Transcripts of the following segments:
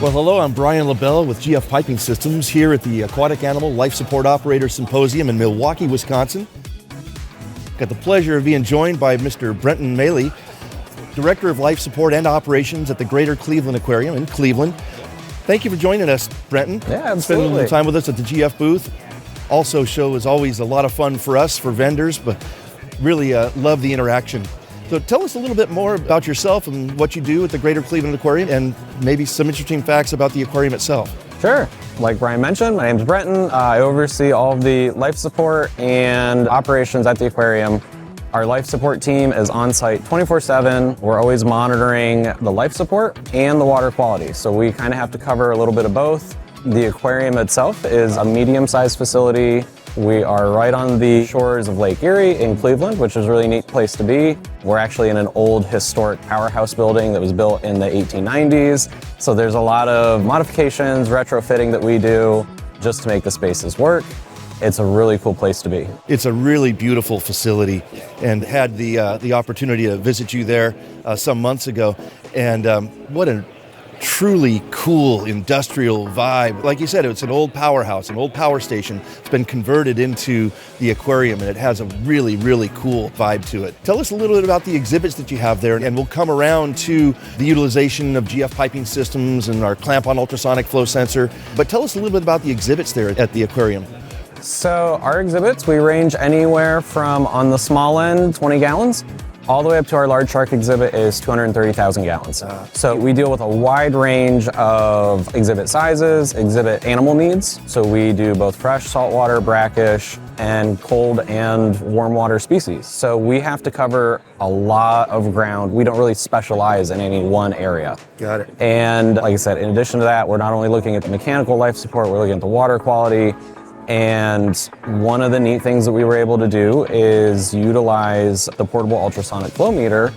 Well, hello, I'm Brian LaBelle with GF Piping Systems here at the Aquatic Animal Life Support Operator Symposium in Milwaukee, Wisconsin. Got the pleasure of being joined by Mr. Brenton Maille, Director of Life Support and Operations at the Greater Cleveland Aquarium in Cleveland. Thank you for joining us, Brenton. Yeah, absolutely. Spending time with us at the GF booth. AALSO show is always a lot of fun for us, for vendors, but really love the interaction. So tell us a little bit more about yourself and what you do at the Greater Cleveland Aquarium and maybe some interesting facts about the aquarium itself. Sure. Like Brian mentioned, my name's Brenton. I oversee all of the life support and operations at the aquarium. Our life support team is on site 24/7. We're always monitoring the life support and the water quality. So we kind of have to cover a little bit of both. The aquarium itself is a medium-sized facility. We are right on the shores of Lake Erie in Cleveland, which is a really neat place to be. We're actually in an old historic powerhouse building that was built in the 1890s. So there's a lot of modifications, retrofitting that we do just to make the spaces work. It's a really cool place to be. It's a really beautiful facility, and had the opportunity to visit you there some months ago. And what a truly cool industrial vibe. Like you said, it's an old powerhouse, an old power station. It's been converted into the aquarium, and it has a really, really cool vibe to it. Tell us a little bit about the exhibits that you have there, and we'll come around to the utilization of GF piping systems and our clamp-on ultrasonic flow sensor. But tell us a little bit about the exhibits there at the aquarium. So our exhibits, we range anywhere from, on the small end, 20 gallons, all the way up to our large shark exhibit is 230,000 gallons. So we deal with a wide range of exhibit sizes, exhibit animal needs. So we do both fresh, saltwater, brackish, and cold and warm water species. So we have to cover a lot of ground. We don't really specialize in any one area. Got it. And like I said, in addition to that, we're not only looking at the mechanical life support, we're looking at the water quality. And one of the neat things that we were able to do is utilize the portable ultrasonic flowmeter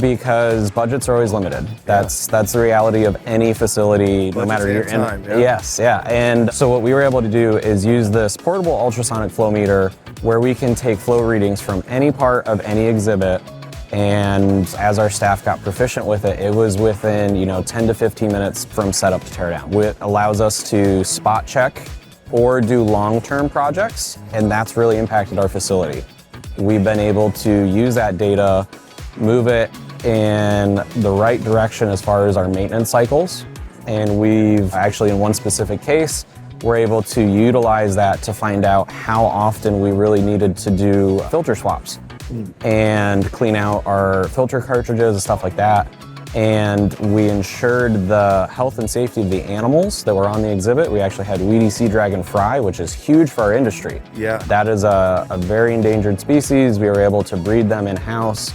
because budgets are always limited. That's the reality of any facility, no matter your time. Yes, yeah. And so what we were able to do is use this portable ultrasonic flowmeter where we can take flow readings from any part of any exhibit. And as our staff got proficient with it, it was within 10 to 15 minutes from setup to tear down. It allows us to spot check or do long-term projects, and that's really impacted our facility. We've been able to use that data, move it in the right direction as far as our maintenance cycles, and we've actually, in one specific case, we're able to utilize that to find out how often we really needed to do filter swaps and clean out our filter cartridges and stuff like that. And we ensured the health and safety of the animals that were on the exhibit. We actually had weedy sea dragon fry, which is huge for our industry. Yeah. That is a very endangered species. We were able to breed them in-house.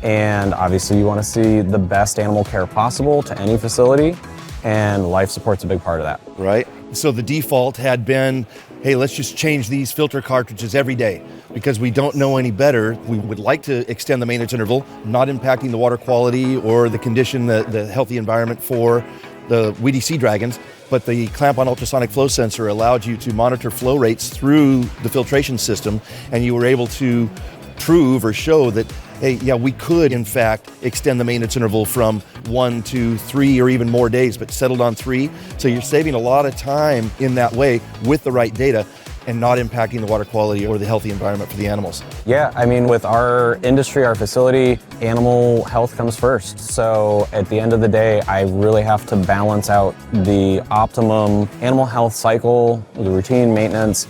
And obviously you want to see the best animal care possible to any facility, and life support's a big part of that. Right. So the default had been, hey, let's just change these filter cartridges every day because we don't know any better. We would like to extend the maintenance interval, not impacting the water quality or the condition, the healthy environment for the weedy sea dragons. But the clamp-on ultrasonic flow sensor allowed you to monitor flow rates through the filtration system, and you were able to prove or show that, hey, yeah, we could in fact extend the maintenance interval from 1 to 3 or even more days, but settled on 3. So you're saving a lot of time in that way with the right data and not impacting the water quality or the healthy environment for the animals. Yeah, I mean, with our industry, our facility, animal health comes first. So at the end of the day, I really have to balance out the optimum animal health cycle, the routine maintenance,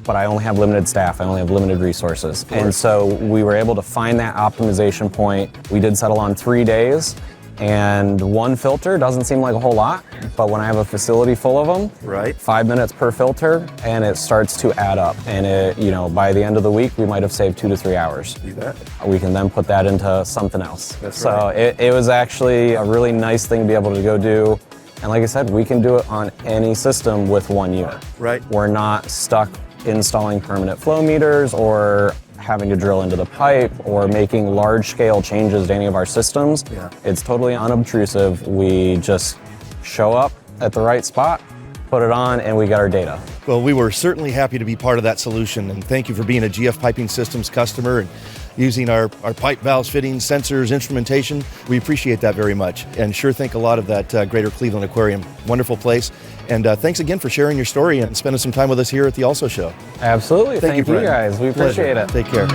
but I only have limited staff, I only have limited resources. And so we were able to find that optimization point. We did settle on 3 days, and one filter doesn't seem like a whole lot, but when I have a facility full of them, right, 5 minutes per filter, and it starts to add up. And by the end of the week, we might have saved 2 to 3 hours. You bet. We can then put that into something else. That's right. So it was actually a really nice thing to be able to go do. And like I said, we can do it on any system with one unit. Right. We're not stuck installing permanent flow meters or having to drill into the pipe or making large-scale changes to any of our systems. Yeah. It's totally unobtrusive. We just show up at the right spot, put it on, and we get our data. Well, we were certainly happy to be part of that solution, and thank you for being a GF Piping Systems customer. And using our pipe valves, fittings, sensors, instrumentation. We appreciate that very much, and sure think a lot of that Greater Cleveland Aquarium. Wonderful place. And thanks again for sharing your story and spending some time with us here at the AALSO Show. Absolutely. Thank you Brenton. guys. We appreciate it. Take care.